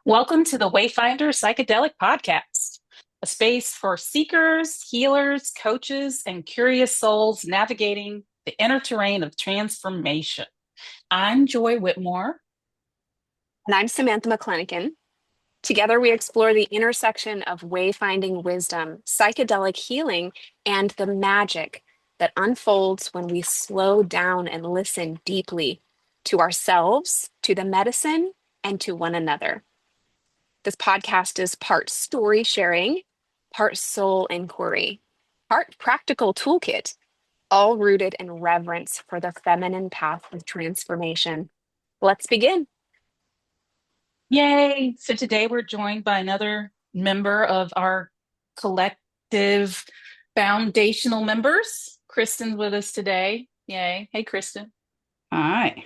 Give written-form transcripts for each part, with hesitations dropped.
Welcome to the Wayfinder Psychedelic Podcast, a space for seekers, healers, coaches, and curious souls navigating the inner terrain of transformation. I'm Joy Whitmore. And I'm Samantha McClanahan. Together, we explore the intersection of wayfinding wisdom, psychedelic healing, and the magic that unfolds when we slow down and listen deeply to ourselves, to the medicine, and to one another. This podcast is part story sharing, part soul inquiry, part practical toolkit, all rooted in reverence for the feminine path of transformation. Let's begin. Yay! So today we're joined by another member of our collective foundational members. Kristen's with us today. Yay. Hey, Kristen. Hi,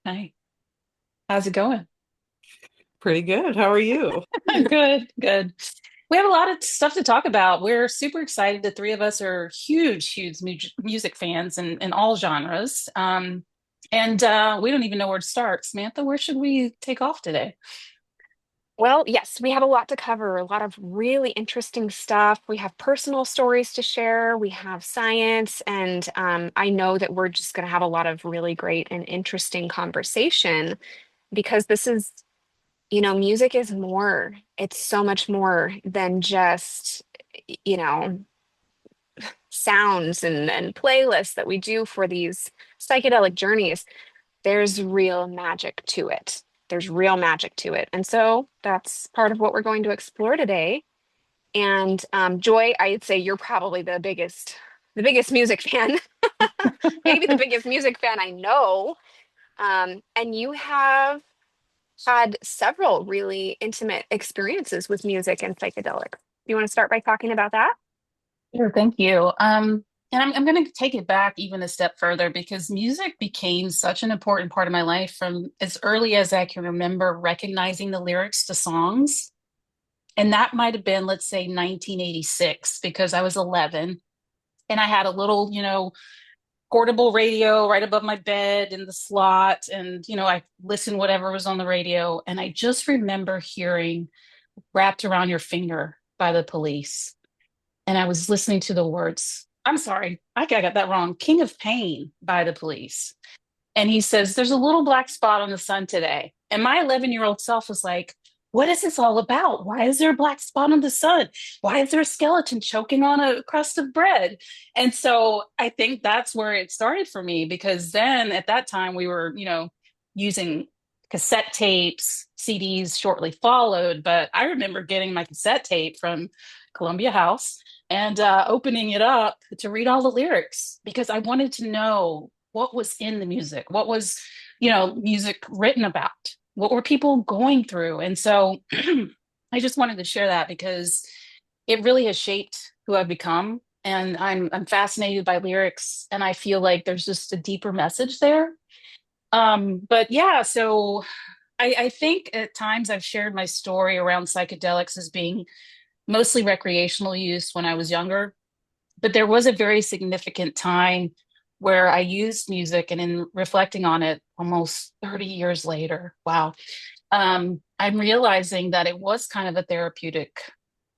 Hi. How's it going? pretty good. How are you? Good, good. We have a lot of stuff to talk about. We're super excited. The three of us are huge music fans in all genres. And we don't even know where to start. Samantha, where should we take off today? Well, yes, we have a lot to cover, a lot of really interesting stuff. We have personal stories to share, we have science, and I know that we're just going to have a lot of really great and interesting conversation because this is, music is more. It's so much more than just, you know, sounds and playlists that we do for these psychedelic journeys. There's real magic to it. There's real magic to it. And so that's part of what we're going to explore today. And Joy, I'd say you're probably the biggest music fan, maybe the biggest music fan I know. And you have had several really intimate experiences with music and psychedelics. Do you want to start by talking about that? Sure, thank you. And I'm going to take it back even a step further because music became such an important part of my life from as early as I can remember recognizing the lyrics to songs. And that might have been, let's say, 1986, because I was 11 and I had a little, portable radio right above my bed in the slot. And, I listened whatever was on the radio. And I just remember hearing Wrapped Around Your Finger by the Police. And I was listening to the words. I'm sorry, I think I got that wrong. King of Pain by the Police. And he says, there's a little black spot on the sun today. And my 11-year-old self was like, what is this all about? Why is there a black spot on the sun? Why is there a skeleton choking on a crust of bread? And so I think that's where it started for me, because then at that time we were, using cassette tapes, CDs shortly followed. But I remember getting my cassette tape from Columbia House and opening it up to read all the lyrics because I wanted to know what was in the music, what was, music written about, what were people going through. And so I just wanted to share that because it really has shaped who I've become. And I'm fascinated by lyrics, and I feel like there's just a deeper message there. But yeah, so I think at times I've shared my story around psychedelics as being mostly recreational use when I was younger. But there was a very significant time where I used music, and in reflecting on it almost 30 years later, wow, I'm realizing that it was kind of a therapeutic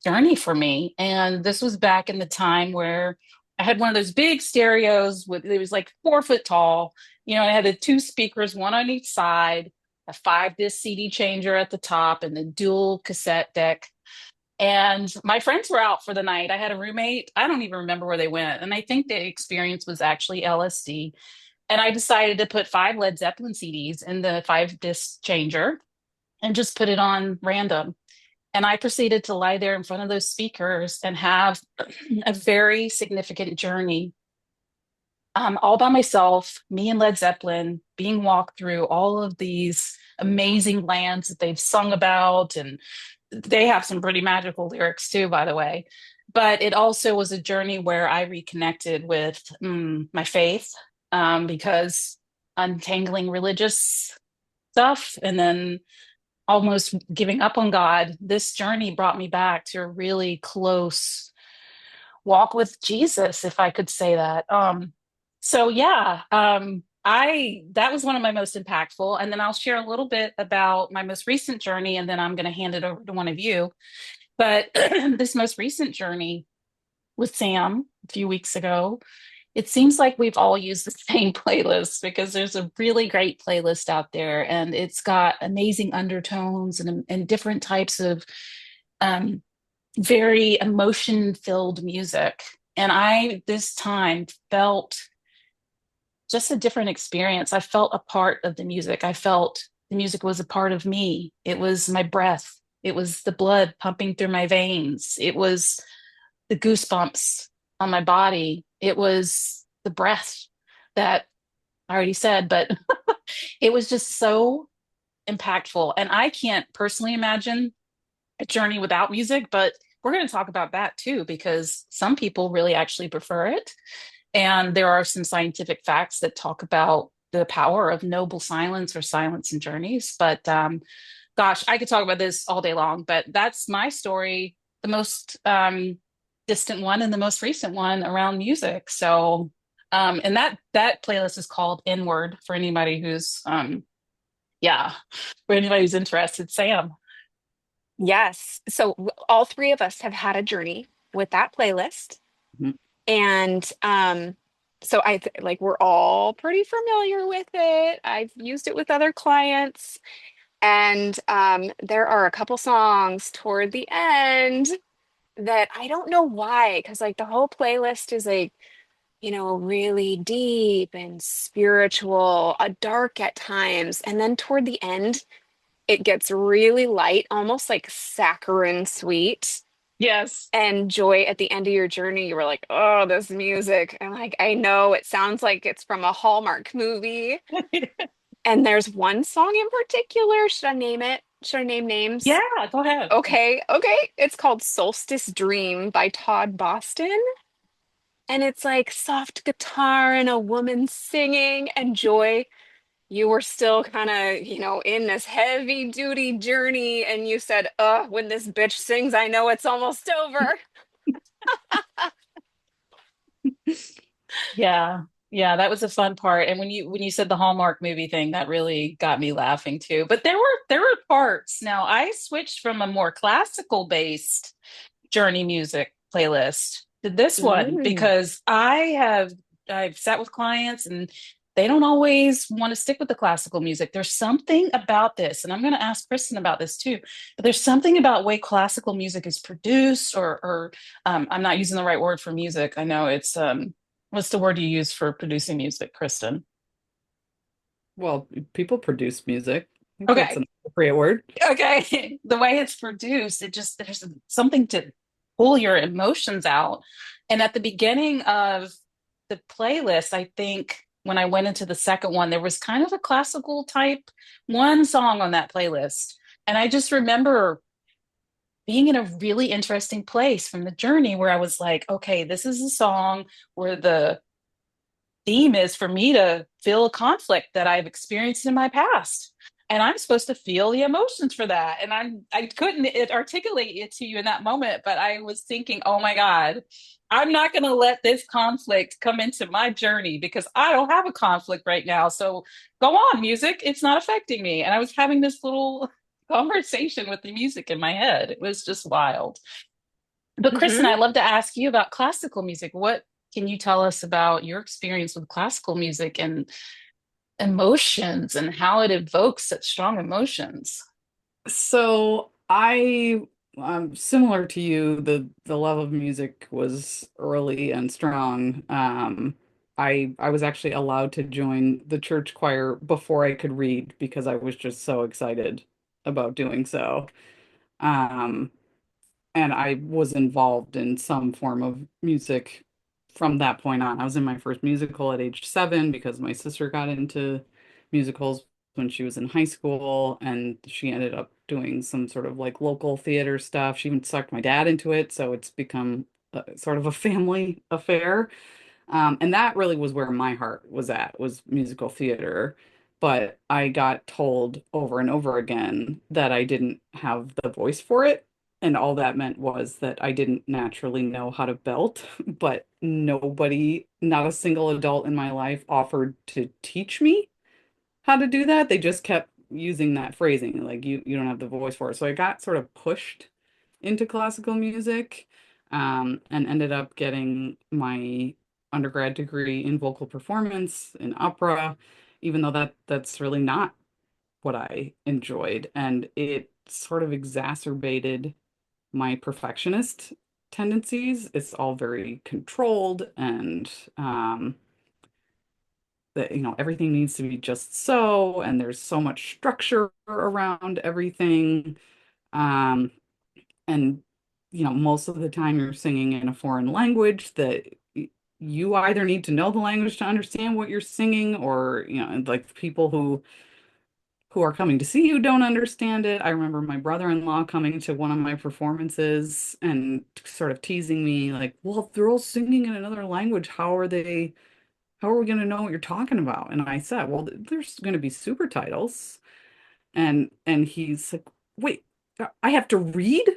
journey for me. And this was back in the time where I had one of those big stereos with, it was like 4 foot tall. I had the two speakers, one on each side, a 5 disc CD changer at the top, and the dual cassette deck. And my friends were out for the night. I had a roommate. I don't even remember where they went. And I think the experience was actually LSD. And I decided to put 5 Led Zeppelin CDs in the 5 disc changer and just put it on random. And I proceeded to lie there in front of those speakers and have a very significant journey, all by myself, me and Led Zeppelin, being walked through all of these amazing lands that they've sung about. And they have some pretty magical lyrics too, by the way. But it also was a journey where I reconnected with my faith, because untangling religious stuff and then almost giving up on God, this journey brought me back to a really close walk with Jesus, if I could say that. So yeah, I that was one of my most impactful. And then I'll share a little bit about my most recent journey, and then I'm going to hand it over to one of you. But this most recent journey with Sam a few weeks ago, it seems like we've all used the same playlist because there's a really great playlist out there, and it's got amazing undertones and different types of um, very emotion-filled music. And I this time felt just a different experience. I felt a part of the music. I felt the music was a part of me. It was my breath. It was the blood pumping through my veins. It was the goosebumps on my body. It was the breath that I already said, but it was just so impactful. And I can't personally imagine a journey without music, but we're going to talk about that too, because some people really actually prefer it. And there are some scientific facts that talk about the power of noble silence or silence in journeys. But gosh, I could talk about this all day long, but that's my story, the most distant one and the most recent one around music. So, and that playlist is called Inward for anybody who's, yeah, for anybody who's interested. Sam. Yes. So all three of us have had a journey with that playlist. Mhm. And so like we're all pretty familiar with it. I've used it with other clients. And there are a couple songs toward the end that I don't know why, because like the whole playlist is like, really deep and spiritual, dark at times. And then toward the end, it gets really light, almost like saccharine sweet. Yes. And joy at the end of your journey, you were like, oh, this music. And like, I know it sounds like it's from a Hallmark movie. And there's one song in particular. Should I name it? Should I name names? Yeah, go ahead. Okay, okay. It's called Solstice Dream by Todd Boston. And it's like soft guitar and a woman singing and joy. You were still kind of, in this heavy duty journey. And you said, when this bitch sings, I know it's almost over. Yeah. Yeah, that was a fun part. And when you said the Hallmark movie thing, that really got me laughing too. But there were parts. Now, I switched from a more classical based journey music playlist to this one Mm. because I've sat with clients and they don't always want to stick with the classical music. There's something about this, and I'm going to ask Kristen about this too. But there's something about way classical music is produced, or I'm not using the right word for music. I know it's what's the word you use for producing music, Kristen? Well, people produce music. I think that's Okay, an appropriate word. okay. The way it's produced, it just there's something to pull your emotions out. And at the beginning of the playlist, I think when I went into the second one, there was kind of a classical type one song on that playlist. And I just remember being in a really interesting place from the journey where I was like, okay, this is a song where the theme is for me to feel a conflict that I've experienced in my past. And I'm supposed to feel the emotions for that. And I couldn't articulate it to you in that moment, but I was thinking, oh my God, I'm not going to let this conflict come into my journey because I don't have a conflict right now. So go on, music. It's not affecting me. And I was having this little conversation with the music in my head. It was just wild. But Kristen, Hmm. I'd love to ask you about classical music. What can you tell us about your experience with classical music and emotions and how it evokes such strong emotions? So I similar to you, the love of music was early and strong. I was actually allowed to join the church choir before I could read because I was just so excited about doing so. Um, and I was involved in some form of music from that point on. I was in my first musical at age 7 because my sister got into musicals when she was in high school, and she ended up doing some sort of like local theater stuff. She even sucked my dad into it, so it's become sort of a family affair. And that really was where my heart was at, was musical theater. But I got told over and over again that I didn't have the voice for it. And all that meant was that I didn't naturally know how to belt, but nobody, not a single adult in my life offered to teach me how to do that. They just kept using that phrasing, like you don't have the voice for it. So I got sort of pushed into classical music, and ended up getting my undergrad degree in vocal performance in opera, even though that's really not what I enjoyed. And it sort of exacerbated my perfectionist tendencies. It's all very controlled, and that everything needs to be just so, and there's so much structure around everything. Um, and most of the time you're singing in a foreign language that you either need to know the language to understand what you're singing, or like people who are coming to see you don't understand it. I remember my brother-in-law coming to one of my performances and sort of teasing me like, well, if they're all singing in another language, how are we going to know what you're talking about? And I said, well, there's going to be super titles. And he's like, wait, I have to read?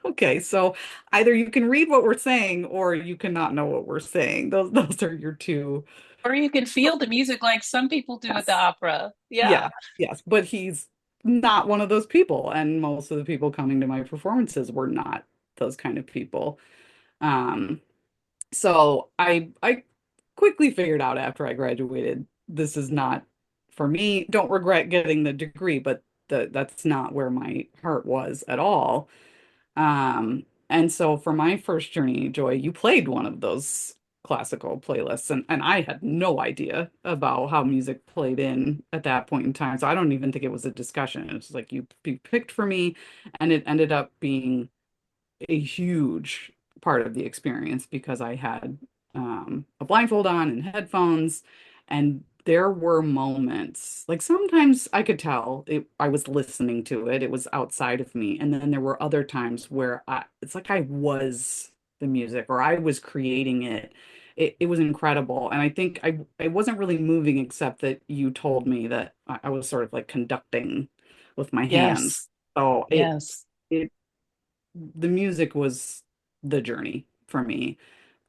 Okay, so either you can read what we're saying or you cannot know what we're saying. Those are your two. Or you can feel the music like some people do at the Yes. opera. Yeah, Yeah. yes, but he's not one of those people, and most of the people coming to my performances were not those kind of people. Um, so I quickly figured out after I graduated, this is not for me. Don't regret getting the degree, but that's not where my heart was at all. And so for my first journey, Joy, you played one of those classical playlists, and I had no idea about how music played in at that point in time. So I don't even think it was a discussion. It was like you picked for me, and it ended up being a huge part of the experience because I had a blindfold on and headphones, and there were moments like sometimes I could tell I was listening to it, it was outside of me, and then there were other times where it's like I was the music or I was creating it. It was incredible, and I think I wasn't really moving except that you told me that I was sort of like conducting with my hands. Yes. So Yes. it the music was the journey for me.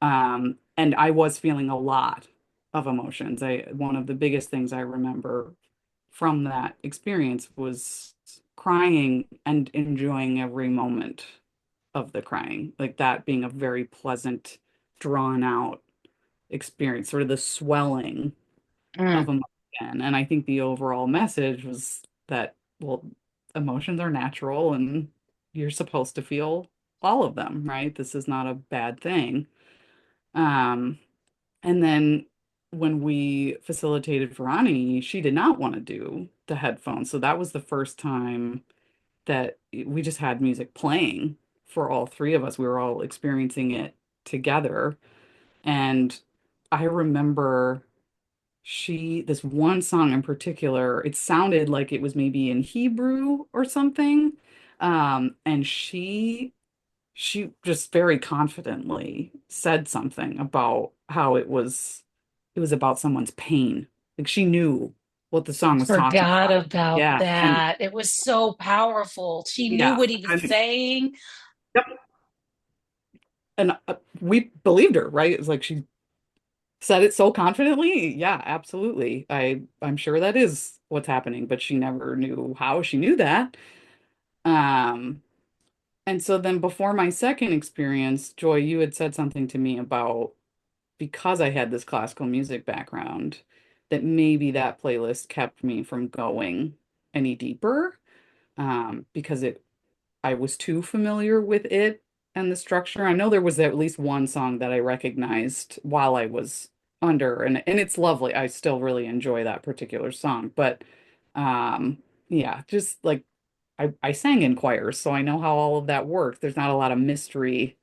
And I was feeling a lot of emotions. One of the biggest things I remember from that experience was crying and enjoying every moment of the crying, like that being a very pleasant, drawn out experience, sort of the swelling of Mm. emotion. And I think the overall message was that, well, emotions are natural and you're supposed to feel all of them, right? This is not a bad thing. Um, and then when we facilitated Verani, she did not want to do the headphones. So that was the first time that we just had music playing for all three of us. We were all experiencing it together. And I remember this one song in particular, it sounded like it was maybe in Hebrew or something. And she just very confidently said something about how it was about someone's pain. Like she knew what the song was talking Forgot about. about Yeah. And that. It was so powerful. She knew yeah. what he was And saying. yep. And we believed her, right? It's like she said it so confidently. Yeah, absolutely. I'm sure that is what's happening, but she never knew how she knew that. Um, and so then before my second experience, Joy, you had said something to me about because I had this classical music background, that maybe that playlist kept me from going any deeper, because it I was too familiar with it and the structure. I know there was at least one song that I recognized while I was under, and it's lovely. I still really enjoy that particular song, but yeah, just like I sang in choirs, so I know how all of that works. There's not a lot of mystery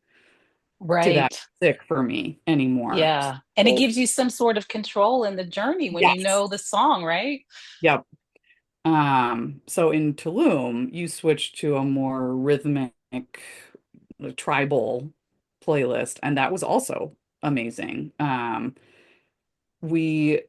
to that Right. music for me anymore. Yeah. And it So, gives you some sort of control in the journey when you yes. know the song, right? Yep. So in Tulum, you switch to a more rhythmic, tribal playlist, and that was also amazing. We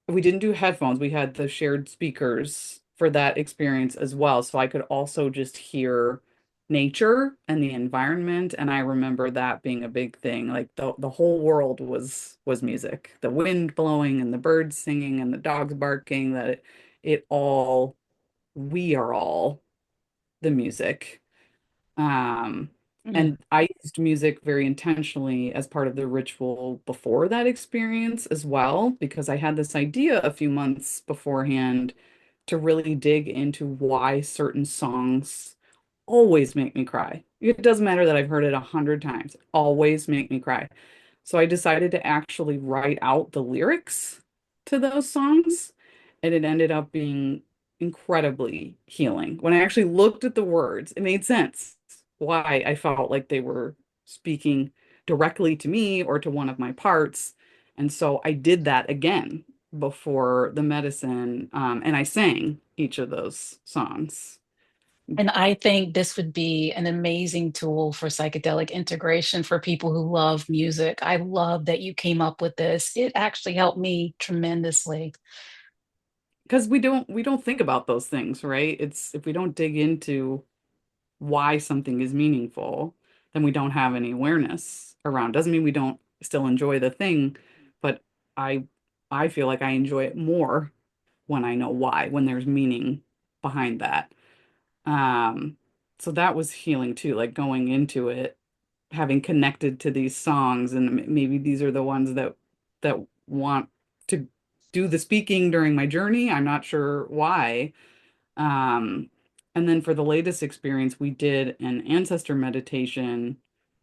we didn't do headphones. We had the shared speakers for that experience as well. So I could also just hear nature and the environment. And I remember that being a big thing. Like the whole world was music. The wind blowing and the birds singing and the dogs barking, that it all, we are all the music. Um, Mm. and I used music very intentionally as part of the ritual before that experience as well, because I had this idea a few months beforehand to really dig into why certain songs always make me cry. It doesn't matter that I've heard it 100 times, always make me cry. So I decided to actually write out the lyrics to those songs, and it ended up being incredibly healing. When I actually looked at the words, it made sense why I felt like they were speaking directly to me or to one of my parts. And so I did that again before the medicine, and I sang each of those songs. And I think this would be an amazing tool for psychedelic integration for people who love music. I love that you came up with this. It actually helped me tremendously. Because we don't think about those things, right? It's if we don't dig into why something is meaningful, then we don't have any awareness around. Doesn't mean we don't still enjoy the thing, but I I feel like I enjoy it more when I know why, when there's meaning behind that. Um, so that was healing too, like going into it, having connected to these songs, and maybe these are the ones that want to do the speaking during my journey. I'm not sure why. Um, and then for the latest experience, we did an ancestor meditation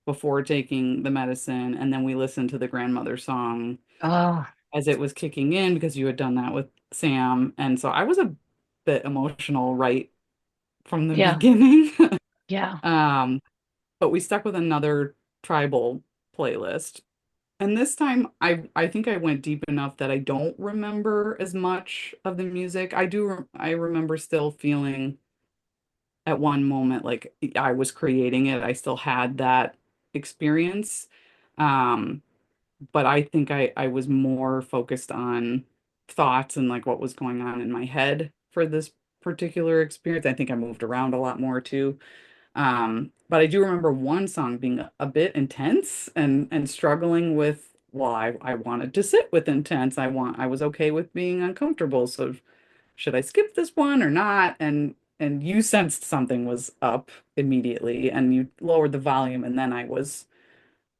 before taking the medicine, and then we listened to the grandmother song Oh, as it was kicking in because you had done that with Sam. And so I was a bit emotional right from the yeah, beginning. yeah. Um, but we stuck with another tribal playlist. And this time I think I went deep enough that I don't remember as much of the music. I remember still feeling at one moment like I was creating it. I still had that experience. Um, but I think I was more focused on thoughts and like what was going on in my head for this particular experience. I think I moved around a lot more too. But I do remember one song being a bit intense and struggling with, well, I wanted to sit with intense. I was okay with being uncomfortable. So should I skip this one or not? And you sensed something was up immediately and you lowered the volume and then I was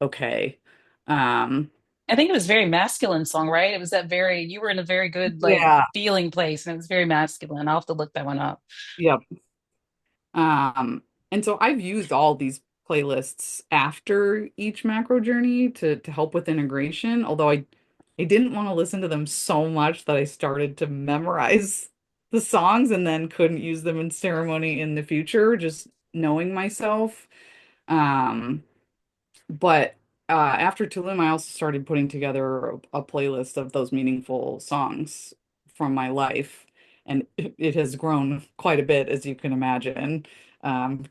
okay. Um, I think it was very masculine song, right? It was that very, you were in a very good like yeah, feeling place and it was very masculine. I'll have to look that one up. yep. Um, and so I've used all these playlists after each macro journey to help with integration, although I didn't want to listen to them so much that I started to memorize the songs and then couldn't use them in ceremony in the future, just knowing myself. Um, but after Tulum, I also started putting together a playlist of those meaningful songs from my life, and it has grown quite a bit, as you can imagine.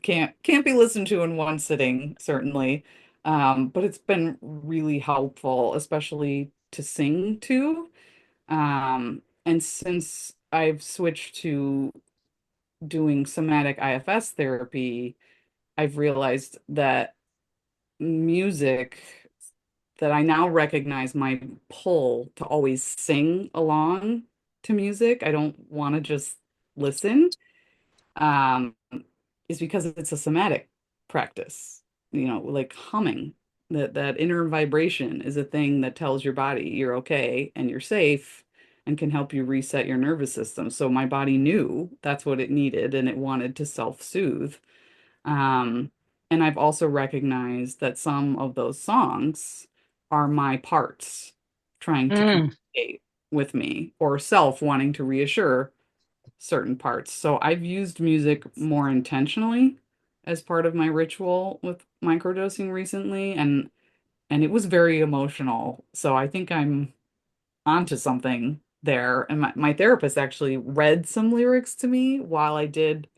Can't be listened to in one sitting, certainly, but it's been really helpful, especially to sing to. And since I've switched to doing somatic IFS therapy, I've realized that music that I now recognize my pull to always sing along to music. I don't want to just listen, um, is because it's a somatic practice. Like humming. That inner vibration is a thing that tells your body you're okay and you're safe and can help you reset your nervous system. So my body knew that's what it needed and it wanted to self-soothe. Um, and I've also recognized that some of those songs are my parts trying to Mm. communicate with me or self wanting to reassure certain parts. So I've used music more intentionally as part of my ritual with microdosing recently, and it was very emotional. So I think I'm onto something there. And my therapist actually read some lyrics to me while I did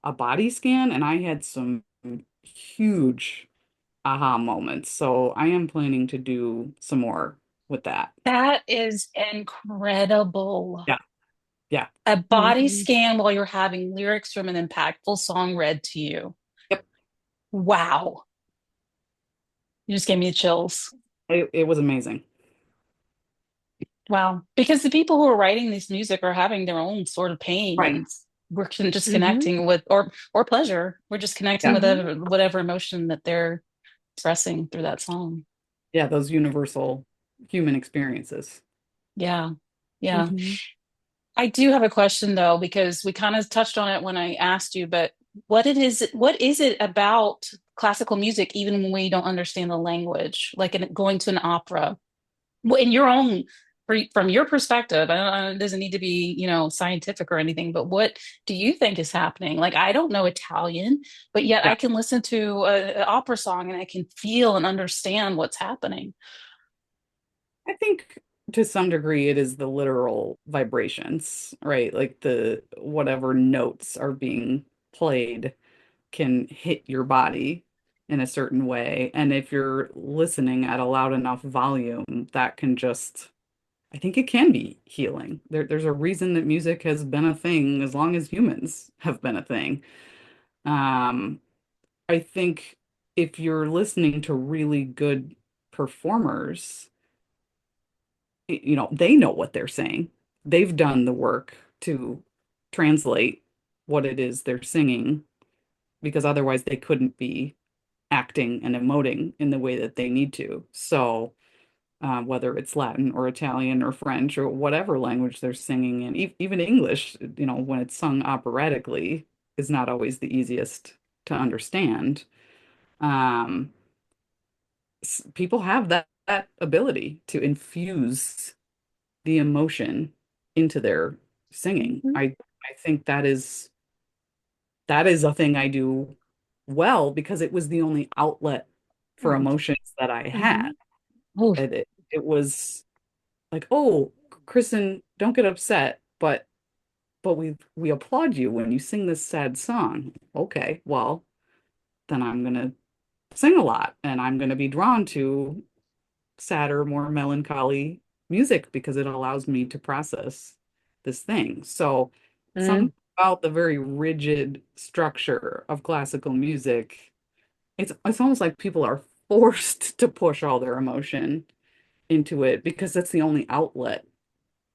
a body scan, and I had some huge aha moments. So I am planning to do some more with that. That is incredible. Yeah. Yeah. A body Mhm. scan while you're having lyrics from an impactful song read to you. Yep. Wow. You just gave me the chills. It was amazing. Wow. Because the people who are writing this music are having their own sort of pain Right. and just Mhm. connecting with or pleasure. We're just connecting Yeah. with Mhm. whatever emotion that they're expressing through that song. Yeah, those universal human experiences. Yeah. Yeah. Mhm. I do have a question though, because we kind of touched on it when I asked you, but what is it about classical music, even when we don't understand the language, like going to an opera? Well, in your own, from your perspective, it doesn't need to be, scientific or anything, but what do you think is happening? Like, I don't know Italian, but yet Yeah. I can listen to an opera song and I can feel and understand what's happening. I think to some degree it is the literal vibrations, right? Like the whatever notes are being played can hit your body in a certain way. And if you're listening at a loud enough volume, that can just, I think it can be healing. There's a reason that music has been a thing as long as humans have been a thing. Um, I think if you're listening to really good performers, they know what they're saying. They've done the work to translate what it is they're singing because otherwise they couldn't be acting and emoting in the way that they need to. So, whether it's Latin or Italian or French or whatever language they're singing in, even English, when it's sung operatically, is not always the easiest to understand. Um, People have that ability to infuse the emotion into their singing. Mhm. I think that is a thing I do well because it was the only outlet for Oh. emotions that I had. Mhm. Oof. It was like, oh, Kristen, don't get upset, but we applaud you when you sing this sad song. Okay, well, then I'm gonna sing a lot and I'm gonna be drawn to sadder, more melancholy music because it allows me to process this thing. So Mm. something about the very rigid structure of classical music, it's almost like people are forced to push all their emotion into it because that's the only outlet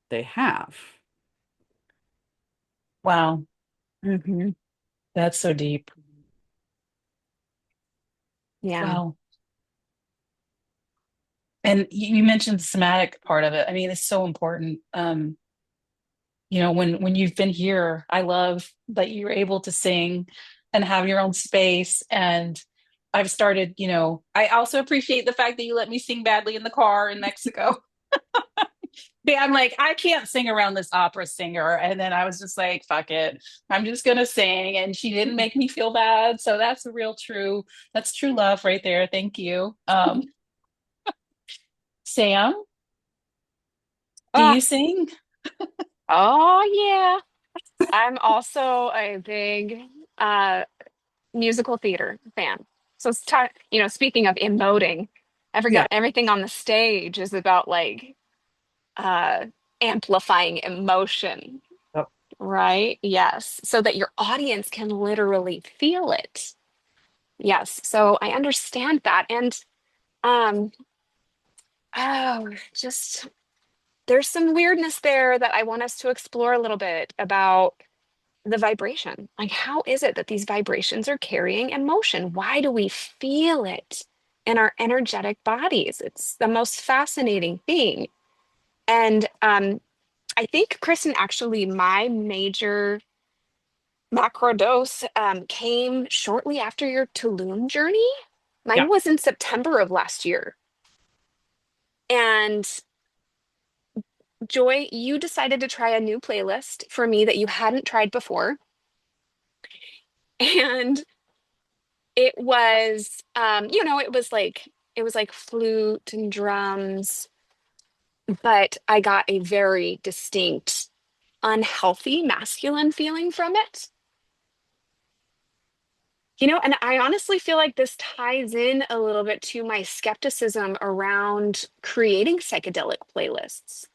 they have. Wow. Mhm. That's so deep. Yeah. Wow. And you mentioned the somatic part of it. I mean, it's so important. When you've been here, I love that you're able to sing and have your own space. And I've started, I also appreciate the fact that you let me sing badly in the car in Mexico. Yeah, I'm like, I can't sing around this opera singer. And then I was just like, fuck it. I'm just gonna sing. And she didn't make me feel bad. So that's true love right there. Thank you. Sam, do Ah, you sing? oh yeah. I'm also a big uh musical theater fan. So it's speaking of emoting, Yeah. everything on the stage is about like uh amplifying emotion, Yep. right? Yes. So that your audience can literally feel it. Yes. So I understand that. And um just there's some weirdness there that I want us to explore a little bit about the vibration. Like, how is it that these vibrations are carrying emotion? Why do we feel it in our energetic bodies? It's the most fascinating thing. And I think, Kristen, actually, my major macro dose came shortly after your Tulum journey. Yeah. Mine was in September of last year. And Joy, you decided to try a new playlist for me that you hadn't tried before. And it was it was like flute and drums, but I got a very distinct unhealthy masculine feeling from it. And I honestly feel like this ties in a little bit to my skepticism around creating psychedelic playlists.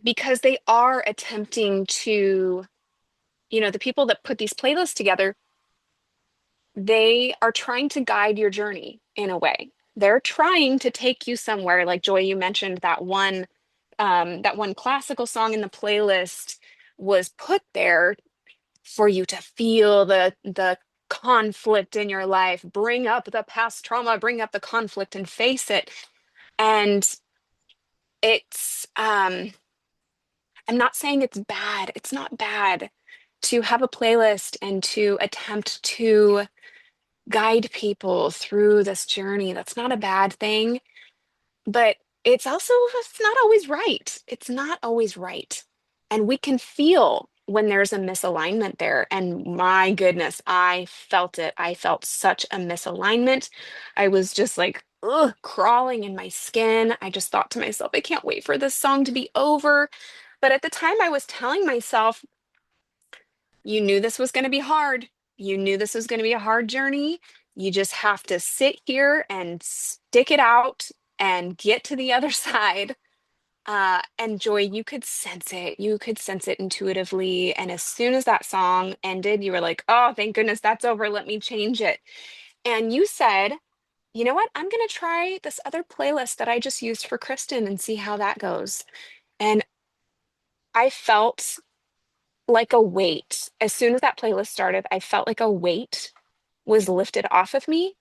because they are attempting to, the people that put these playlists together, they are trying to guide your journey in a way. They're trying to take you somewhere. Like Joy, you mentioned that one classical song in the playlist was put there for you to feel the conflict in your life, bring up the past trauma, bring up the conflict and face it. And it's I'm not saying it's bad. It's not bad to have a playlist and to attempt to guide people through this journey. That's not a bad thing, but it's not always right. It's not always right. And we can feel when there's a misalignment there. And my goodness, I felt it. I felt such a misalignment. I was just like, ugh, crawling in my skin. I just thought to myself, I can't wait for this song to be over. But at the time, I was telling myself, you knew this was going to be hard. You knew this was going to be a hard journey. You just have to sit here and stick it out and get to the other side. And Joy, you could sense it. You could sense it intuitively. And as soon as that song ended, you were like, oh, thank goodness that's over. Let me change it. And you said, you know what? I'm going to try this other playlist that I just used for Kristen and see how that goes. And I felt like a weight. As soon as that playlist started, I felt like a weight was lifted off of me.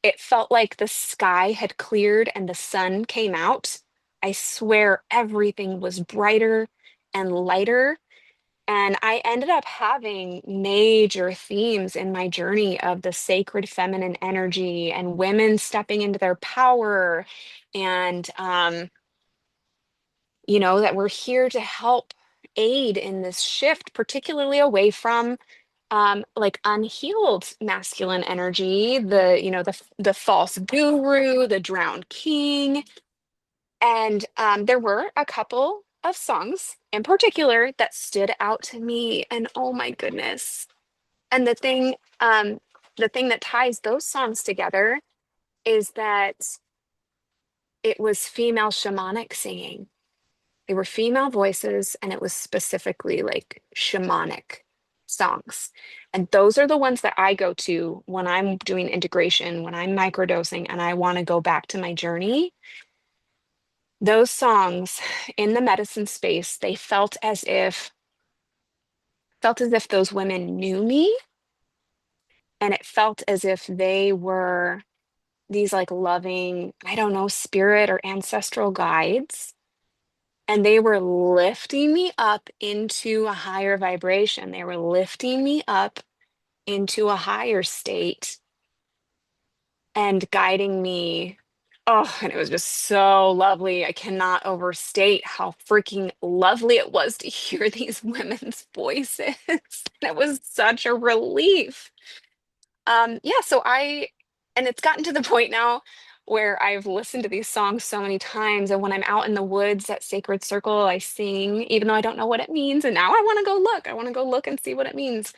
It felt like the sky had cleared and the sun came out. I swear everything was brighter and lighter. And I ended up having major themes in my journey of the sacred feminine energy and women stepping into their power. And, that we're here to help aid in this shift, particularly away from like unhealed masculine energy, the false guru, the drowned king. And there were a couple of songs in particular that stood out to me. And oh my goodness. And the thing that ties those songs together is that it was female shamanic singing. They were female voices, and it was specifically like shamanic songs. And those are the ones that I go to when I'm doing integration, when I'm microdosing, and I want to go back to my journey. Those songs in the medicine space, they felt as if those women knew me, and it felt as if they were these like loving, I don't know, spirit or ancestral guides, and they were lifting me up into a higher vibration. They were lifting me up into a higher state and guiding me. Oh, and it was just so lovely. I cannot overstate how freaking lovely it was to hear these women's voices. It was such a relief. Yeah, and it's gotten to the point now where I've listened to these songs so many times, and when I'm out in the woods at Sacred Circle, I sing, even though I don't know what it means. And now I want to go look. I want to go look and see what it means.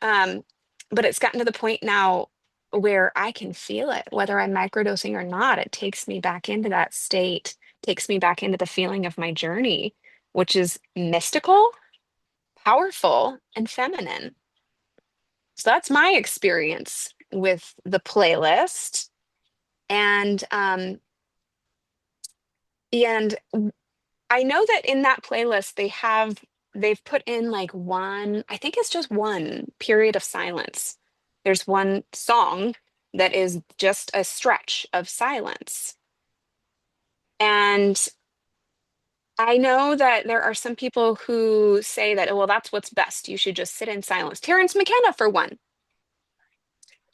Um, but it's gotten to the point now where I can feel it, whether I'm microdosing or not. It takes me back into that state, takes me back into the feeling of my journey, which is mystical, powerful, and feminine. So that's my experience with the playlist. And and I know that in that playlist they've put in like one, I think it's just one period of silence. There's one song that is just a stretch of silence. And I know that there are some people who say that, well, that's what's best. You should just sit in silence. Terrence McKenna, for one,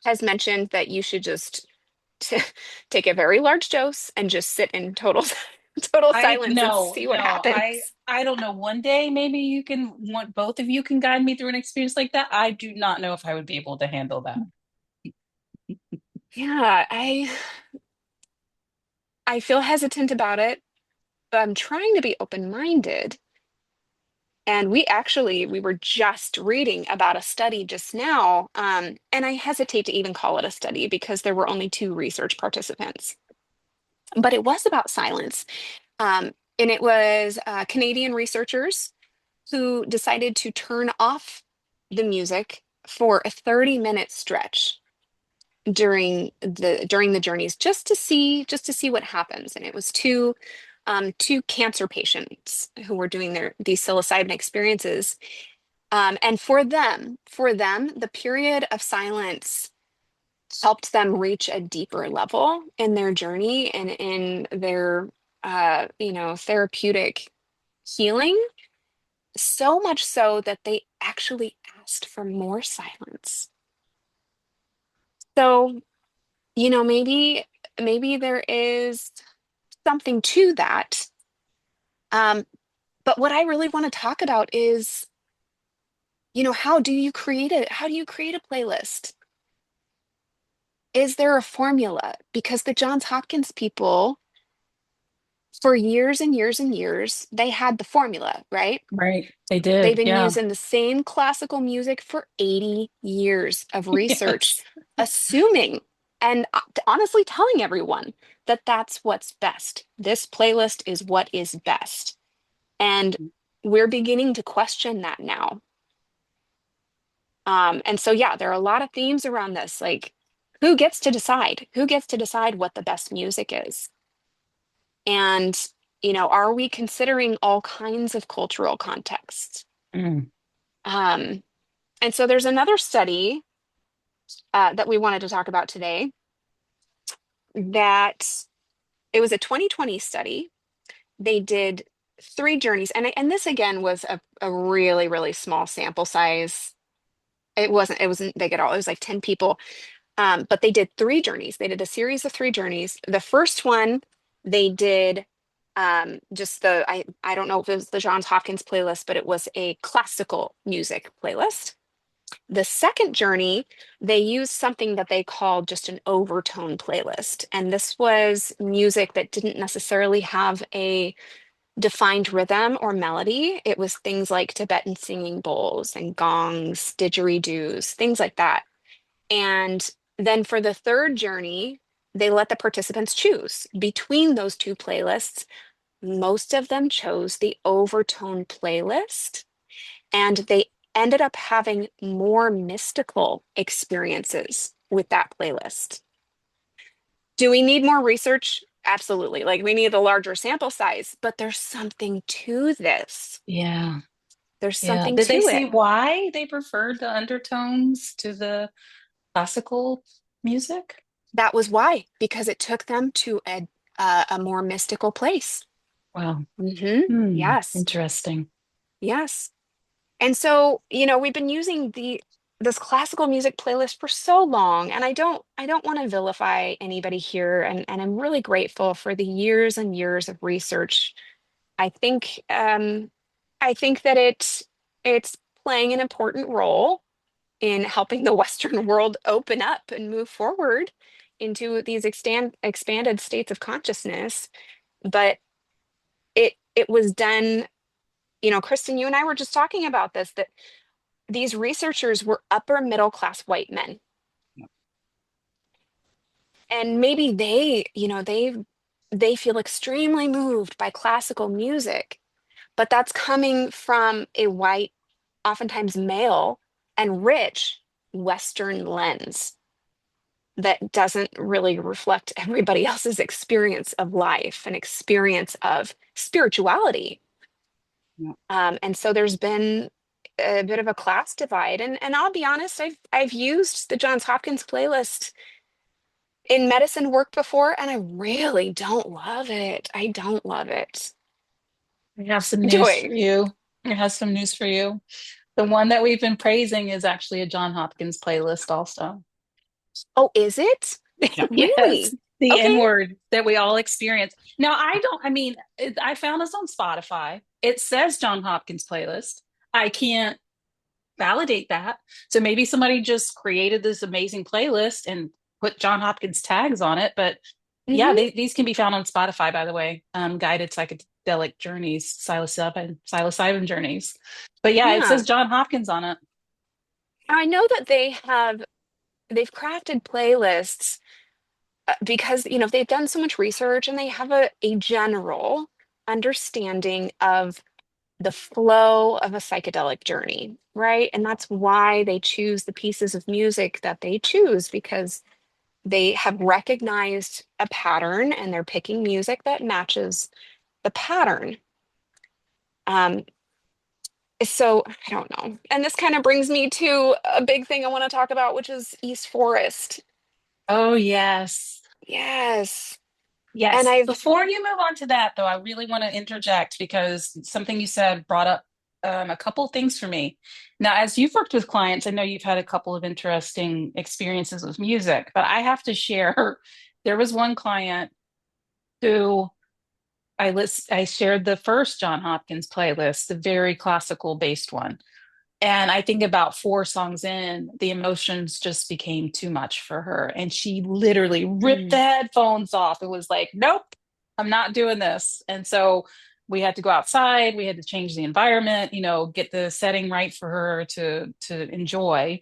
has mentioned that you should just t take a very large dose and just sit in total I silence and no, see what no, happens. I don't know. One day maybe you can want both of you can guide me through an experience like that. I do not know if I would be able to handle that. Yeah, I feel hesitant about it, but I'm trying to be open-minded. And we were just reading about a study just now, and I hesitate to even call it a study because there were only two research participants, but it was about silence. Um, And it was Canadian researchers who decided to turn off the music for a 30-minute stretch during the journeys just to see what happens. And it was two cancer patients who were doing these psilocybin experiences. And for them, the period of silence helped them reach a deeper level in their journey and in their therapeutic healing, so much so that they actually asked for more silence. So, maybe there is something to that. Um, but what I really want to talk about is, how do you create a playlist? Is there a formula? Because the Johns Hopkins people, for years and years and years, they had the formula, right? Right. They They've did. been Yeah. using the same classical music for 80 years of research, Yes. assuming and honestly telling everyone that that's what's best. This playlist is what is best. And we're beginning to question that now. And so, yeah, there are a lot of themes around this. Like, who gets to decide? Who gets to decide what the best music is? And, are we considering all kinds of cultural contexts? Mm. Um, and so there's another study that we wanted to talk about today that it was a 2020 study. They did three journeys. And this again was a really, really small sample size. It wasn't big at all. It was like 10 people. But they did three journeys. They did a series of three journeys. The first one, they did just I don't know if it was the Johns Hopkins playlist, but it was a classical music playlist. The second journey, they used something that they called just an overtone playlist. And this was music that didn't necessarily have a defined rhythm or melody. It was things like Tibetan singing bowls and gongs, didgeridoos, things like that. And then for the third journey, they let the participants choose between those two playlists. Most of them chose the overtone playlist, and they ended up having more mystical experiences with that playlist. Do we need more research? Absolutely. Like, we need a larger sample size, but there's something to this. Yeah. There's Yeah. something Did they to see it. why they preferred the undertones to the classical music? That was why, because it took them to a more mystical place. Wow. Yes. Interesting. Yes. And so, we've been using this classical music playlist for so long, and I don't want to vilify anybody here, and I'm really grateful for the years and years of research. I think I think that it's playing an important role in helping the Western world open up and move forward into these expanded states of consciousness. But it was done, Kristen, you and I were just talking about this, that these researchers were upper middle class white men. And maybe they feel extremely moved by classical music, but that's coming from a white, oftentimes male and rich Western lens that doesn't really reflect everybody else's experience of life and experience of spirituality. Yeah. And so there's been a bit of a class divide. And I'll be honest, I've used the Johns Hopkins playlist in medicine work before, and I really don't love it. I don't love it. I have some news for Joy. you. I have some news for you. The one that we've been praising is actually a John Hopkins playlist also. Oh, is it? Yeah. Yes, Really? the N Okay. word that we all experience. Now, I mean, I found this on Spotify. It says John Hopkins playlist. I can't validate that. So maybe somebody just created this amazing playlist and put John Hopkins tags on it. But yeah, Hmm. these can be found on Spotify, by the way. Guided psychedelic journeys, psilocybin journeys. But yeah, it Yeah. says John Hopkins on it. Now, I know that they've crafted playlists because they've done so much research and they have a general. understanding of the flow of a psychedelic journey, right? And that's why they choose the pieces of music that they choose, because they have recognized a pattern and they're picking music that matches the pattern. Um, so I don't know. And this kind of brings me to a big thing I want to talk about, which is East Forest. Oh, yes. Yes. And Yes. I've, Before you move on to that, though, I really want to interject because something you said brought up a couple things for me. Now, as you've worked with clients, I know you've had a couple of interesting experiences with music, but I have to share, there was one client who I shared the first John Hopkins playlist, the very classical based one. And I think about four songs in, the emotions just became too much for her. And she literally ripped the mm, headphones off. It was like, nope, I'm not doing this. And so we had to go outside. We had to change the environment, get the setting right for her to enjoy.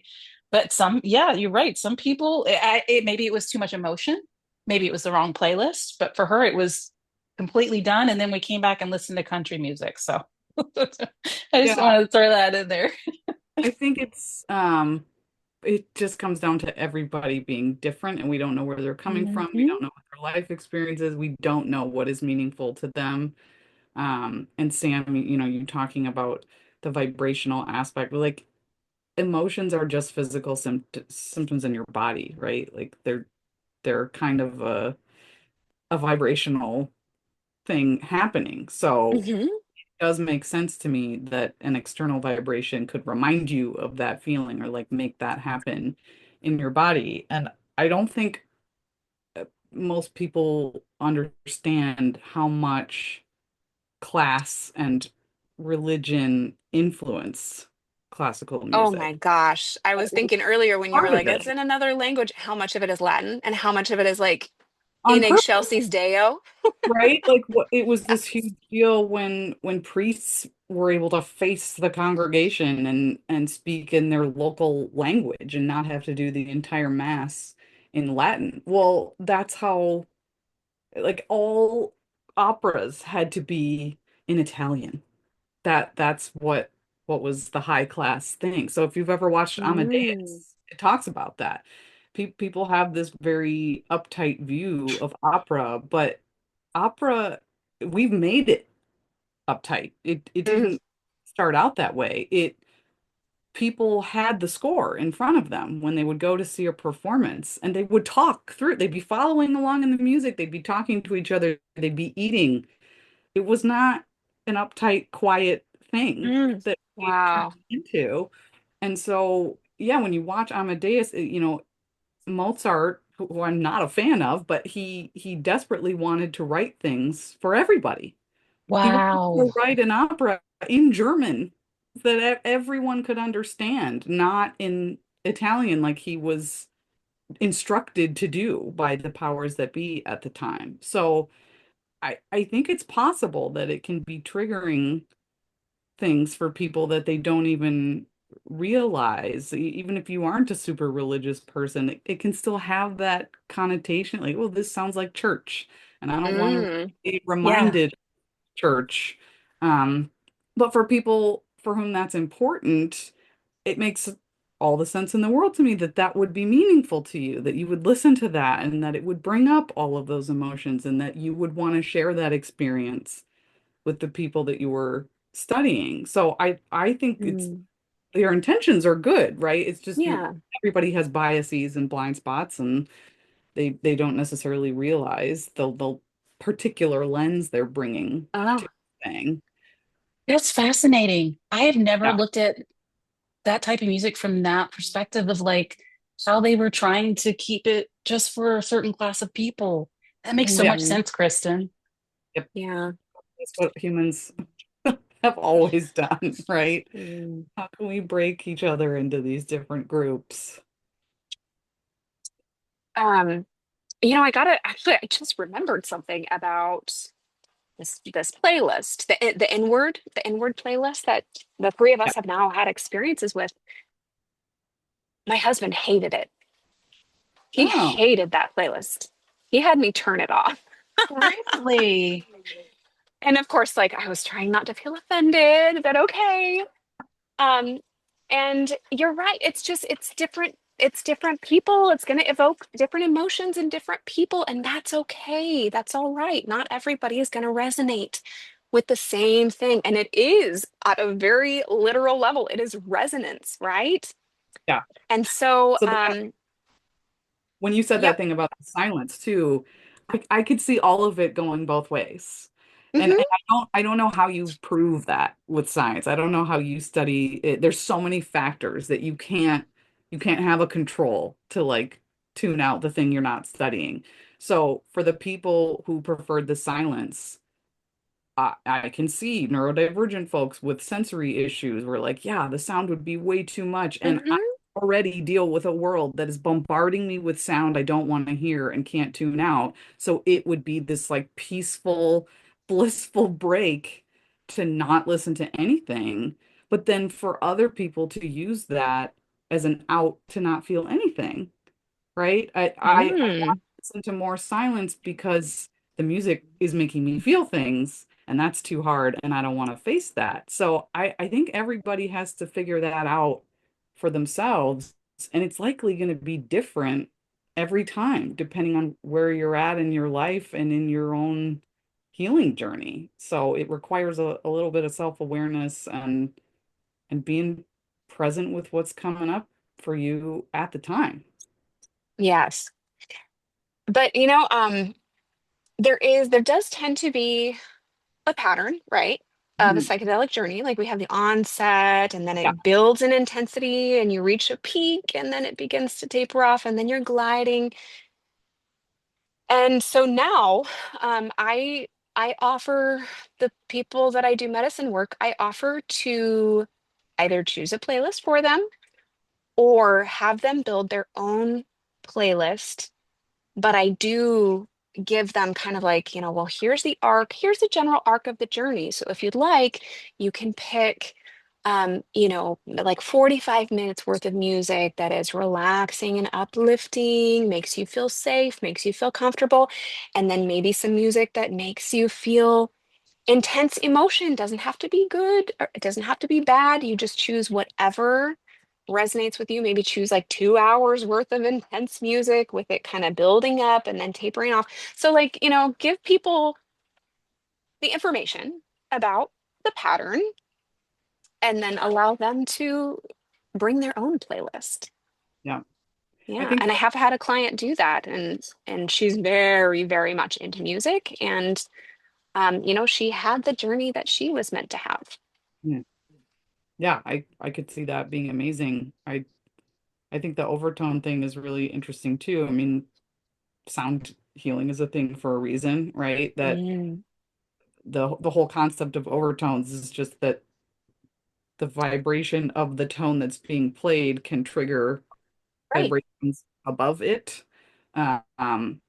But yeah, you're right. Some people, maybe it was too much emotion. Maybe it was the wrong playlist. But for her, it was completely done. And then we came back and listened to country music. So I just Yeah, want to throw that in there. I think it just comes down to everybody being different, and we don't know where they're coming from. We mhm, don't know what their life experience is. We don't know what is meaningful to them. And Sam, you talking about the vibrational aspect, like emotions are just physical symptoms in your body, right? Like they're kind of a vibrational thing happening. So mhm. does make sense to me that an external vibration could remind you of that feeling or like make that happen in your body. And I don't think most people understand how much class and religion influence classical Oh music. my gosh. I was thinking earlier when you were Part of like, it's it, in another language, how much of it is Latin and how much of it is like on in purpose. excelsis Deo? Right? Like what it was this Yes. huge deal when priests were able to face the congregation and speak in their local language and not have to do the entire mass in Latin. Well, that's how like all operas had to be in Italian. That's what was the high class thing. So if you've ever watched Mm, Amadeus, it talks about that. People have this very uptight view of opera, but opera, we've made it uptight. It mm, didn't start out that way. It People had the score in front of them when they would go to see a performance and they would talk through it. They'd be following along in the music, they'd be talking to each other, they'd be eating. It was not an uptight, quiet thing mm. that we turned Wow. into. And so, yeah, when you watch Amadeus, Mozart, who I'm not a fan of, but he desperately wanted to write things for everybody. He wanted to Wow. write an opera in German that everyone could understand, not in Italian like he was instructed to do by the powers that be at the time. So I think it's possible that it can be triggering things for people that they don't even realize. Even if you aren't a super religious person, it can still have that connotation like, oh, this sounds like church, and I don't want to Mm, be Yeah. reminded of church. Um, but for people for whom that's important, it makes all the sense in the world to me that that would be meaningful to you, that you would listen to that and that it would bring up all of those emotions and that you would want to share that experience with the people that you were studying. So I think it's mm. your intentions are good, right? It's just Yeah. everybody has biases and blind spots and they don't necessarily realize the particular lens they're bringing to Oh, the thing. That's fascinating. I have never Yeah. looked at that type of music from that perspective of like how they were trying to keep it just for a certain class of people. That makes so Yeah. much mhm. sense, Kristen. Yep. Yeah. That's what humans have always done, right? Mm. How can we break each other into these different groups? Um, I gotta actually I just remembered something about this playlist, the inward playlist that the three of Yeah. us have now had experiences with. My husband hated it. He Oh, hated that playlist. He had me turn it off. Really? And of course, like I was trying not to feel offended, but okay. Um, and you're right. It's just, it's different people. It's going to evoke different emotions in different people, and that's okay. That's all right. Not everybody is going to resonate with the same thing. And it is at a very literal level, it is resonance, right? Yeah. And so, So when you said that yep. thing about the silence too, I could see all of it going both ways. And Hmm. I don't know how you prove that with science. I don't know how you study it. There's so many factors that you can't have a control to like tune out the thing you're not studying. So for the people who preferred the silence, I can see neurodivergent folks with sensory issues were like, yeah, the sound would be way too much. And I Hmm. already deal with a world that is bombarding me with sound I don't want to hear and can't tune out. So it would be this like peaceful, blissful break to not listen to anything. But then for other people to use that as an out to not feel anything, right? I want Mm. to listen to more silence because the music is making me feel things, and that's too hard, and I don't want to face that. So I think everybody has to figure that out for themselves, and it's likely going to be different every time, depending on where you're at in your life and in your own healing journey. So it requires a little bit of self-awareness and being present with what's coming up for you at the time. Yes. But there does tend to be a pattern, right, of a Mhm. psychedelic journey. Like we have the onset, and then Yeah. it builds in intensity, and you reach a peak, and then it begins to taper off, and then you're gliding. And so now, I offer the people that I do medicine work, I offer to either choose a playlist for them or have them build their own playlist, but I do give them kind of like, well, here's the arc, here's the general arc of the journey. So if you'd like, you can pick, like 45 minutes worth of music that is relaxing and uplifting, makes you feel safe, makes you feel comfortable, and then maybe some music that makes you feel intense emotion. Doesn't have to be good, or it doesn't have to be bad. You just choose whatever resonates with you. Maybe choose like 2 hours worth of intense music with it kind of building up and then tapering off. So, like, give people the information about the pattern and then allow them to bring their own playlist. Yeah. I Yeah, think and I have had a client do that, and she's very, very much into music, and she had the journey that she was meant to have. yeah, yeah, I could see that being amazing. I think the overtone thing is really interesting too. I mean, sound healing is a thing for a reason, right? That Mm, the whole concept of overtones is just that the vibration of the tone that's being played can trigger right. vibrations above it.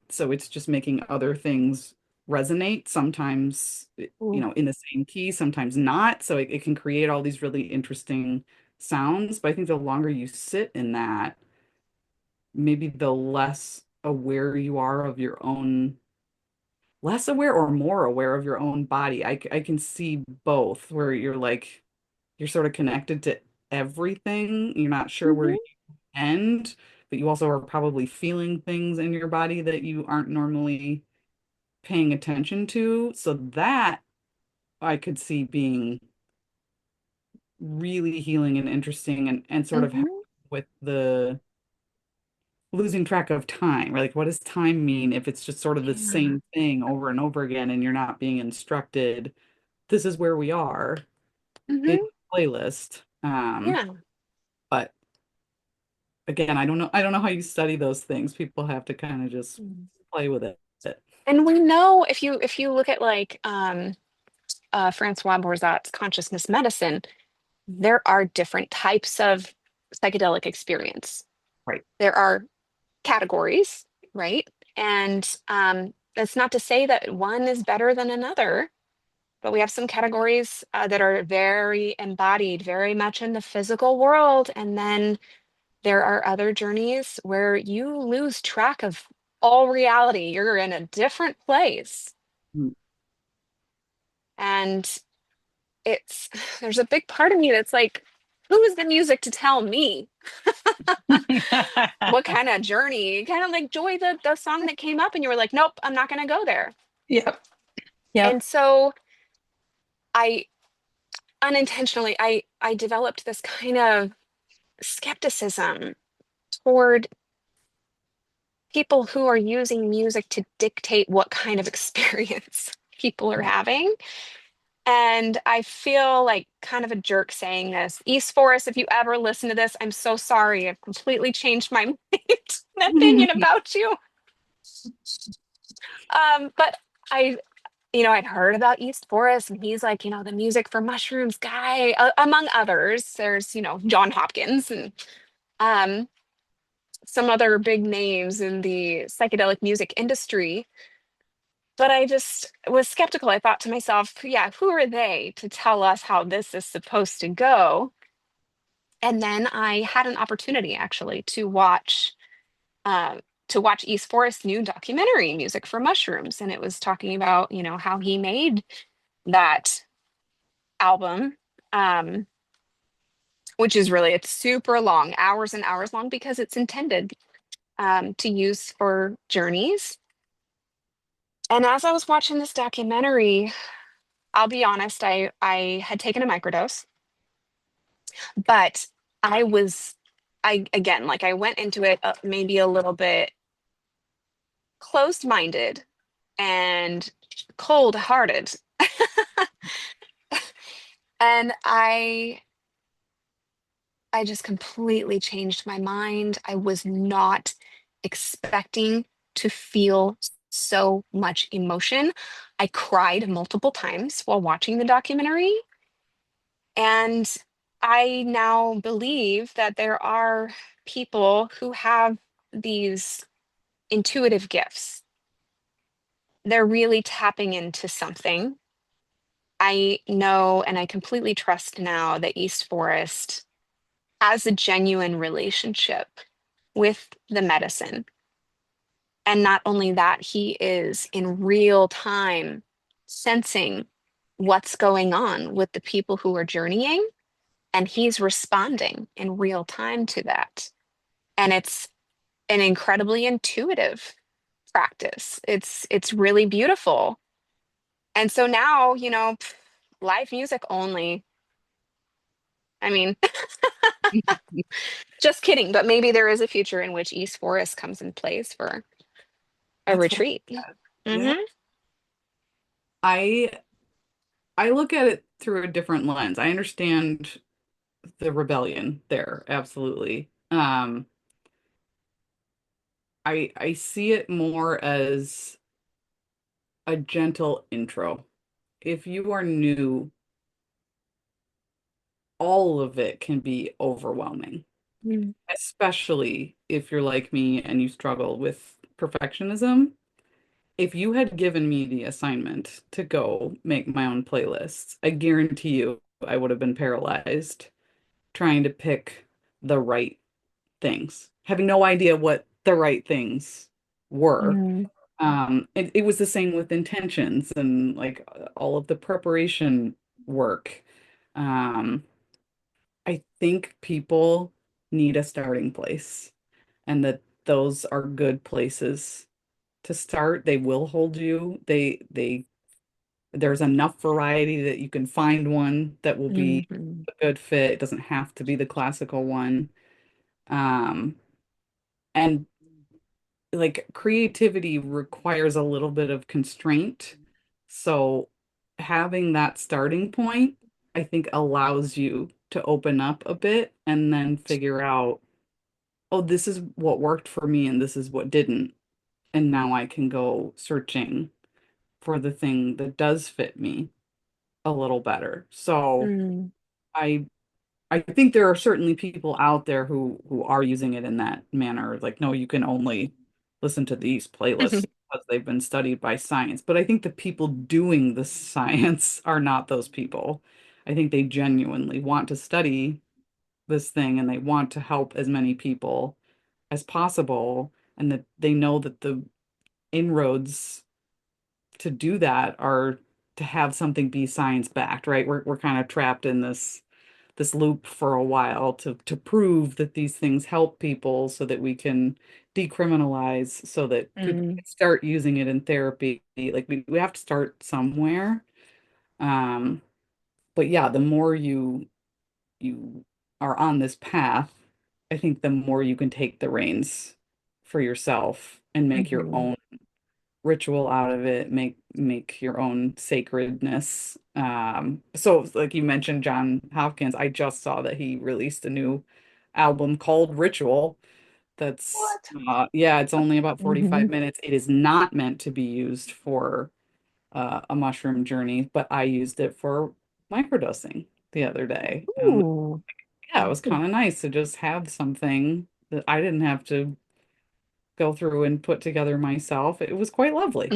So it's just making other things resonate, sometimes, Ooh, in the same key, sometimes not. So it can create all these really interesting sounds. But I think the longer you sit in that, maybe the less aware you are of your own, less aware or more aware of your own body. I can see both, where you're like, you're sort of connected to everything. You're not sure where mhm. you end, but you also are probably feeling things in your body that you aren't normally paying attention to. So that I could see being really healing and interesting and sort of help Mhm. with the losing track of time. Right? Like, what does time mean if it's just sort of the Yeah. same thing over and over again and you're not being instructed, this is where we are in Mhm. the playlist. Yeah. But again, I don't know how you study those things. People have to kind of just Mm. play with it. And we know if you look at like Francois Borzat's consciousness medicine, there are different types of psychedelic experience. Right. There are categories, right? And that's not to say that one is better than another, but we have some categories that are very embodied, very much in the physical world, and then there are other journeys where you lose track of all reality. You're in a different place. Mm. And it's there's a big part of me that's like, who is the music to tell me what kind of journey? Kind of like Joy, the song that came up, and you were like, nope, I'm not going to go there. Yep. And Yep. so I unintentionally I developed this kind of skepticism toward people who are using music to dictate what kind of experience people are having. And I feel like kind of a jerk saying this. East Forest, if you ever listen to this, I'm so sorry. I've completely changed my mind and opinion about you. But I, I'd heard about East Forest, and he's like, the music for mushrooms guy, among others. There's, John Hopkins and um, some other big names in the psychedelic music industry. But I just was skeptical. I thought to myself, yeah, who are they to tell us how this is supposed to go? And then I had an opportunity actually uh, to watch East Forest's new documentary, Music for Mushrooms, and it was talking about how he made that album, um, which is really it's super long, hours and hours long, because it's intended to use for journeys. And as I was watching this documentary, I'll be honest, I had taken a microdose, but I was I again like I went into it maybe a little bit closed-minded and cold-hearted. And I just completely changed my mind. I was not expecting to feel so much emotion. I cried multiple times while watching the documentary. And I now believe that there are people who have these intuitive gifts. They're really tapping into something. I know and I completely trust now that East Forest has a genuine relationship with the medicine. And not only that, he is in real time sensing what's going on with the people who are journeying, and he's responding in real time to that. And it's an incredibly intuitive practice. It's really beautiful. And so now, live music only. I mean, just kidding, but maybe there is a future in which East Forest comes in place for a Let's hope retreat. that. Yeah. Hmm. I I look at it through a different lens. I understand the rebellion there, absolutely. I see it more as a gentle intro. If you are new, all of it can be overwhelming, Mm. especially if you're like me and you struggle with perfectionism. If you had given me the assignment to go make my own playlists, I guarantee you I would have been paralyzed trying to pick the right things, having no idea what the right things were. Mm. It was the same with intentions and like all of the preparation work. Um, I think people need a starting place, and that those are good places to start. They will hold you. There's enough variety that you can find one that will be Mhm. a good fit. It doesn't have to be the classical one. Um, and like creativity requires a little bit of constraint. So having that starting point, I think allows you to open up a bit and then figure out, oh, this is what worked for me and this is what didn't. And now I can go searching for the thing that does fit me a little better. So Mm. I I think there are certainly people out there who are using it in that manner. Like, no, you can only listen to these playlists because they've been studied by science. But I think the people doing the science are not those people. I think they genuinely want to study this thing and they want to help as many people as possible, and that they know that the inroads to do that are to have something be science backed, right? We're kind of trapped in this loop for a while to prove that these things help people so that we can decriminalize so that people Mm, can start using it in therapy. Like we have to start somewhere. Um, but yeah, the more you are on this path, I think the more you can take the reins for yourself and make your mhm. own ritual out of it, make your own sacredness. So like you mentioned John Hopkins, I just saw that he released a new album called Ritual. That's What? yeah, it's only about 45 Mhm. minutes. It is not meant to be used for a mushroom journey, but I used it for microdosing the other day. And Ooh. yeah, it was kind of nice to just have something that I didn't have to go through and put together myself. It was quite lovely.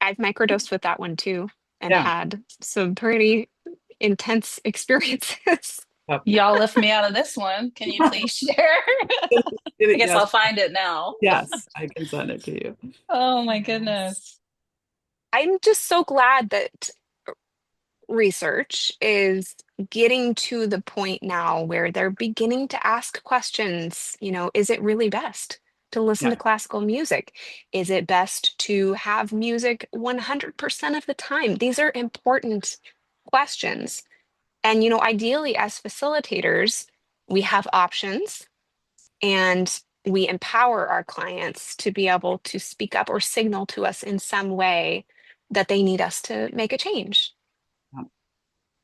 I've microdosed with that one too and Yeah. had some pretty intense experiences. Yep. Y'all left me out of this one. Can you please share? Did I it, guess yes, I'll find it now. yes, I can send it to you. Oh my Yes. goodness. I'm just so glad that research is getting to the point now where they're beginning to ask questions. Is it really best to listen Yeah. to classical music? Is it best to have music 100% of the time? These are important questions. And, ideally, as facilitators, we have options and we empower our clients to be able to speak up or signal to us in some way that they need us to make a change. Yeah.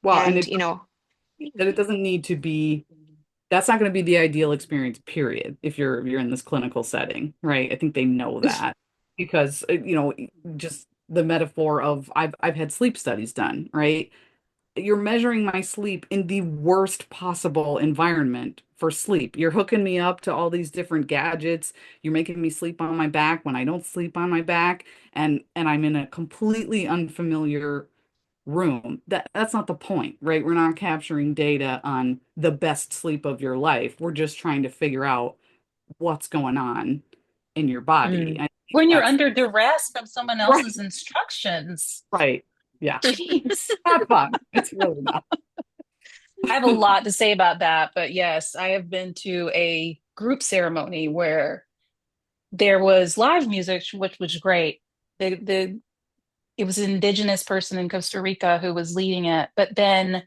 Well, and And, it doesn't need to be that's not going to be the ideal experience, period, if you're in this clinical setting, right? I think they know that because just the metaphor of I've had sleep studies done, right? You're measuring my sleep in the worst possible environment for sleep. You're hooking me up to all these different gadgets. You're making me sleep on my back when I don't sleep on my back, and I'm in a completely unfamiliar room. That's not the point, right? We're not capturing data on the best sleep of your life. We're just trying to figure out what's going on in your body. mm, I think When you're that's under duress from someone right, else's instructions. right. Yeah. Jeez. Not fun. It's really not. I have a lot to say about that, but yes, I have been to a group ceremony where there was live music, which was great. The it was an indigenous person in Costa Rica who was leading it, but then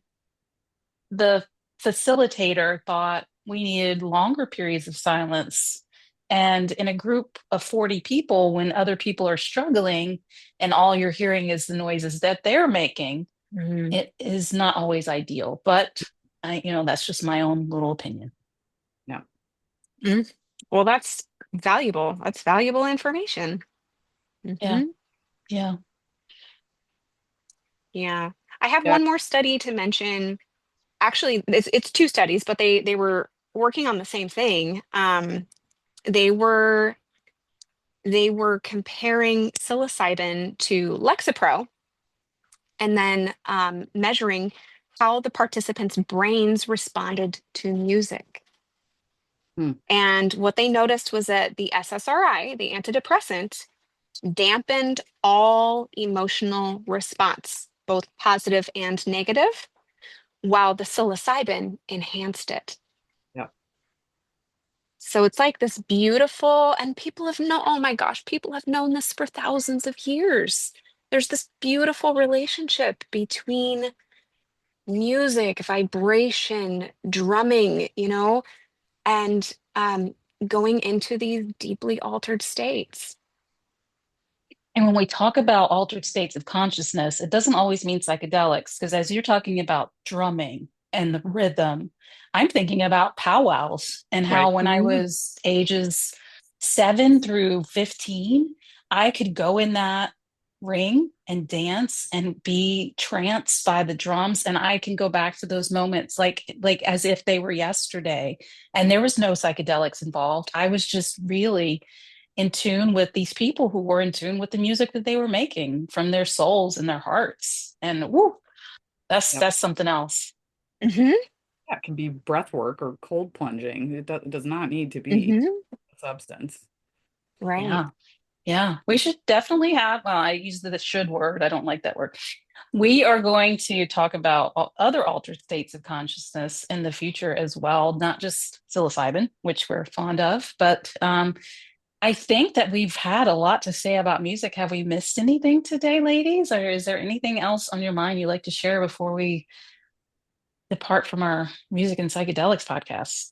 the facilitator thought we needed longer periods of silence. And in a group of 40 people, when other people are struggling and all you're hearing is the noises that they're making, mm, it is not always ideal. But that's just my own little opinion. Yeah. mm. Well, that's valuable. That's valuable information. Yeah, Hmm. yeah. Yeah. I have Yeah. one more study to mention. Actually, it's two studies, but they were working on the same thing. They were they were comparing psilocybin to Lexapro and then measuring how the participants' brains responded to music. Hmm. And what they noticed was that the SSRI, the antidepressant, dampened all emotional response, both positive and negative, while the psilocybin enhanced it. Yeah. So it's like this beautiful, and people have known, oh my gosh, people have known this for thousands of years. There's this beautiful relationship between music, vibration, drumming, and going into these deeply altered states. And when we talk about altered states of consciousness, it doesn't always mean psychedelics, because as you're talking about drumming and the rhythm, I'm thinking about powwows and how Right. when I Mm, was ages 7 through 15, I could go in that ring and dance and be tranced by the drums. And I can go back to those moments like as if they were yesterday. And there was no psychedelics involved. I was just really in tune with these people who were in tune with the music that they were making from their souls and their hearts. And woo, that's Yep. that's something else. hmm Yeah, it can be breath work or cold plunging. It does not need to be hmm a substance. Right. Yeah. Yeah, we should definitely have, well, I use the should word. I don't like that word. We are going to talk about other altered states of consciousness in the future as well, not just psilocybin, which we're fond of, but I think that we've had a lot to say about music. Have we missed anything today, ladies? Or is there anything else on your mind you'd like to share before we depart from our music and psychedelics podcast?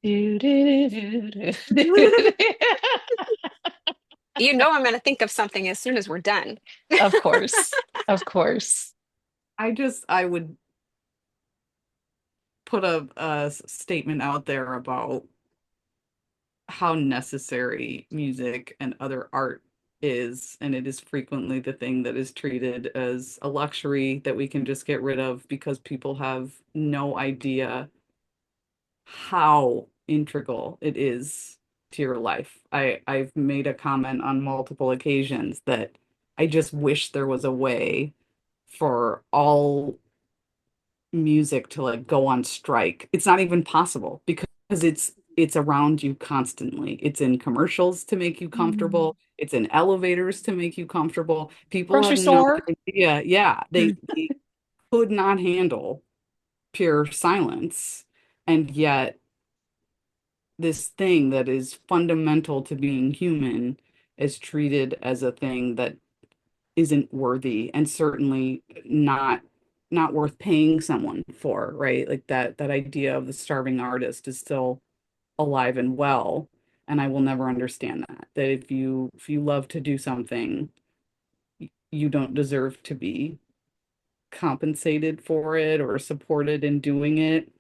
Do, do, do, do, do, do. You know I'm going to think of something as soon as we're done. Of course. Of course. I would put a statement out there about how necessary music and other art is, and it is frequently the thing that is treated as a luxury that we can just get rid of because people have no idea how integral it is to your life. I've made a comment on multiple occasions that I just wish there was a way for all music to like go on strike. It's not even possible because it's around you constantly. It's in commercials to make you Mm. comfortable. It's in elevators to make you comfortable. People Grocery have no store. idea. Yeah, Mm. they could not handle pure silence. And yet this thing that is fundamental to being human is treated as a thing that isn't worthy and certainly not worth paying someone for, right? Like that idea of the starving artist is still alive and well, and I will never understand that. That if you love to do something, you don't deserve to be compensated for it or supported in doing it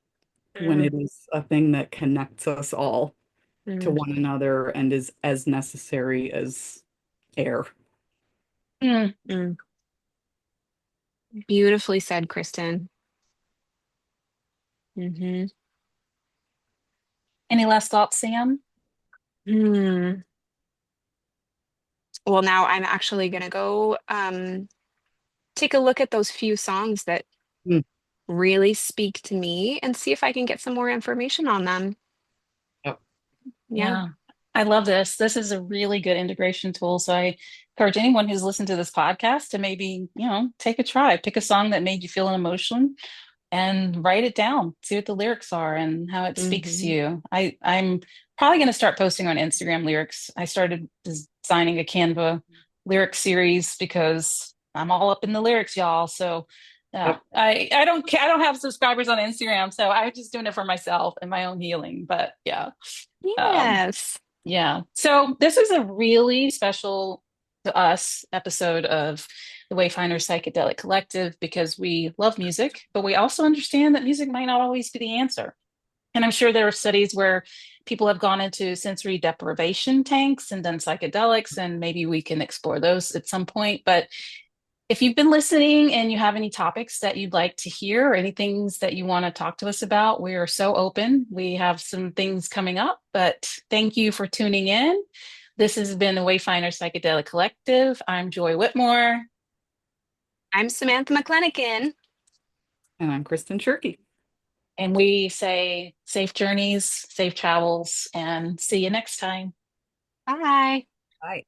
when Mm, it is a thing that connects us all to mm, one another and is as necessary as air. Mm. mm. Beautifully said, Kristen. Hmm. Any last thoughts, Sam? Hmm. Well, now I'm actually going to go take a look at those few songs that Mm, really speak to me and see if I can get some more information on them. yep. Yeah. Yeah, I love this. This is a really good integration tool. So I encourage anyone who's listened to this podcast to maybe, take a try, pick a song that made you feel an emotion and write it down, see what the lyrics are and how it speaks to Hmm. you. I'm probably going to start posting on Instagram lyrics. I started designing a Canva lyric series because I'm all up in the lyrics, y'all. So yeah, Yep. I don't have subscribers on Instagram, so I'm just doing it for myself and my own healing. But yeah. Um, Yes. yeah. So this is a really special to us episode of the Wayfinder Psychedelic Collective because we love music, but we also understand that music might not always be the answer. And I'm sure there are studies where people have gone into sensory deprivation tanks and done psychedelics, and maybe we can explore those at some point. But if you've been listening and you have any topics that you'd like to hear or any things that you want to talk to us about, we are so open. We have some things coming up, but thank you for tuning in. This has been the Wayfinder Psychedelic Collective. I'm Joy Whitmore, I'm Samantha McClanahan. And I'm Kristen Shirky. and we say safe journeys, safe travels, and see you next time. Bye. Bye.